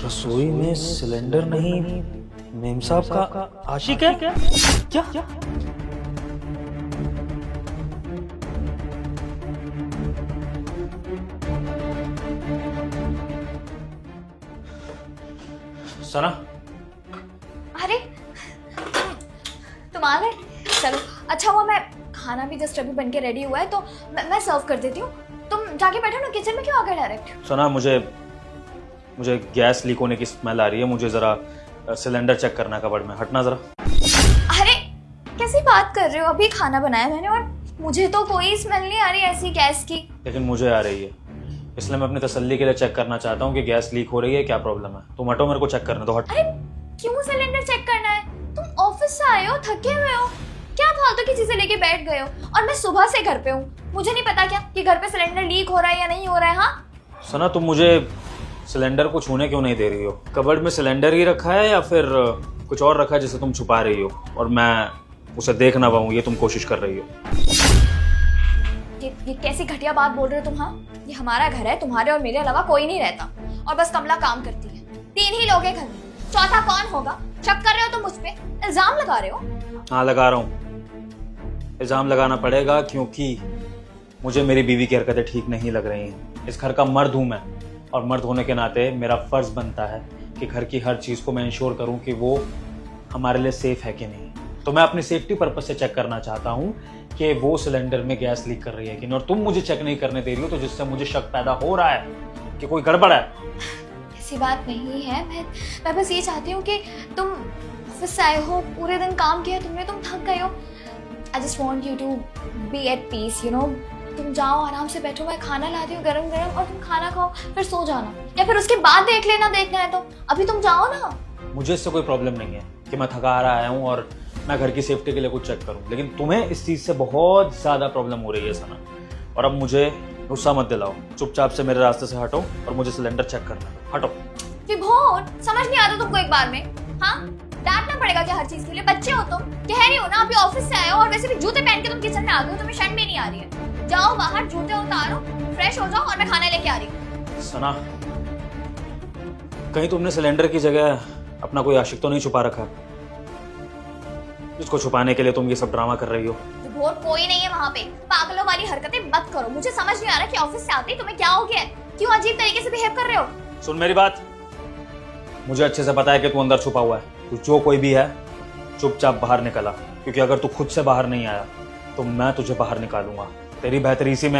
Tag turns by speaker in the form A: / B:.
A: रसोई में सिलेंडर नहीं, मेम साहब का आशिक है क्या? सना,
B: अरे तुम आ गए। चलो अच्छा हुआ, मैं खाना भी जस्ट अभी बन के रेडी हुआ है तो मैं सर्व कर देती हूँ। तुम जाके बैठो ना, किचन में क्यों आ गए डायरेक्ट?
A: सना मुझे गैस लीक होने की स्मेल आ रही है। मुझे जरा सिलेंडर चेक करना है कबर्ड में। हटना जरा।
B: अरे कैसी बात कर रहे हो, अभी खाना बनाया मैंने और मुझे तो कोई स्मेल नहीं आ रही ऐसी गैस की।
A: लेकिन मुझे आ रही है, इसलिए मैं अपनी तसल्ली के लिए चेक करना चाहता हूँ कि गैस लीक हो रही है, क्या प्रॉब्लम है। तुम हटो, मेरे को चेक करना दो। हट।
B: अरे क्यों सिलेंडर चेक करना है? तुम ऑफिस से आए हो, थके हुए हो, क्या फालतू की चीजें लेके बैठ गए हो? और मैं सुबह से घर पे हूँ, मुझे नहीं पता क्या कि घर पे सिलेंडर लीक हो रहा है या नहीं हो रहा है? हाँ
A: सना, तुम मुझे सिलेंडर को छूने क्यों नहीं दे रही हो? कबर्ड में सिलेंडर ही रखा है या फिर कुछ और रखा है जिसे तुम छुपा रही हो और मैं उसे देख ना पाऊँ, ये तुम कोशिश कर रही हो?
B: ये कैसी घटिया बात बोल रहे हो तुम? हाँ ये हमारा घर है, तुम्हारे और मेरे अलावा कोई नहीं रहता और बस कमला काम करती है। 3 ही लोग हैं घर में, चौथा कौन होगा? शक कर रहे हो तुम मुझ पे, इल्जाम लगा रहे हो?
A: हाँ लगा रहा हूँ, इल्जाम लगाना पड़ेगा क्योंकि मुझे मेरी बीवी की हरकतें ठीक नहीं लग रही हैं। इस घर का मर्द हूँ मैं और मर्द होने के नाते मेरा फर्ज बनता है कि घर की हर चीज़ को मैं इंश्योर करूँ कि वो हमारे लिए सेफ है कि नहीं। तो मैं अपनी सेफ्टी पर्पज से चेक करना चाहता हूँ कि वो सिलेंडर में गैस लीक कर रही है कि नहीं, और तुम मुझे चेक नहीं करने दे रही हो, तो जिससे मुझे शक पैदा हो रहा है कि कोई गड़बड़ है।
B: ऐसी बात नहीं है, मैं बस ये चाहती हूँ कि तुम ऑफिस से आए हो, पूरे दिन काम किया तुमने, तुम थक गए हो। I just want you to be at peace, you know. तुम जाओ, आराम से बैठो, मैं खाना लाती हूँ गरम गरम, और तुम खाना खाओ फिर सो जाना, या फिर उसके बाद देख लेना, देखना है तो। अभी तुम जाओ ना।
A: मुझे इससे कोई प्रॉब्लम नहीं है कि मैं थका हारा आया हूँ और मैं घर की सेफ्टी के लिए कुछ चेक करूँ, लेकिन तुम्हें इस चीज़ से बहुत ज़्यादा प्रॉब्लम हो रही है सना। और अब मुझे गुस्सा मत दिलाओ, चुपचाप से मेरे रास्ते से हटो और मुझे सिलेंडर चेक करना है। हटो।
B: विभोर, समझ नहीं आता तुमको एक बार में? हाँ डांटना पड़ेगा क्या हर चीज के लिए? बच्चे हो तुम, कह रही हो ना अभी ऑफिस से आए हो और वैसे भी जूते पहन के तुम किचन में आ गए हो, तुम्हें शर्म भी नहीं आ रही है। जाओ बाहर, जूते उतारो, फ्रेश हो जाओ और मैं खाना लेके आ रही हूँ।
A: सना, कहीं तुमने सिलेंडर की जगह अपना कोई आशिक तो नहीं छुपा रखा जिसको छुपाने के लिए तुम ये सब ड्रामा कर रही हो?
B: विभोर, कोई नहीं है वहाँ पे। पागलों वाली हरकतें मत करो, मुझे समझ नहीं आ रहा कि ऑफिस से आते ही तुम्हें क्या हो गया है, क्यों अजीब तरीके से बिहेव कर रहे हो?
A: सुन मेरी बात, मुझे अच्छे से पता है कि तू अंदर छुपा हुआ है। तू जो कोई भी है, चुपचाप बाहर निकला, क्योंकि अगर तू खुद से बाहर नहीं आया तो मैं तुझे बाहर निकालूंगा। तेरी बेहतरी इसी में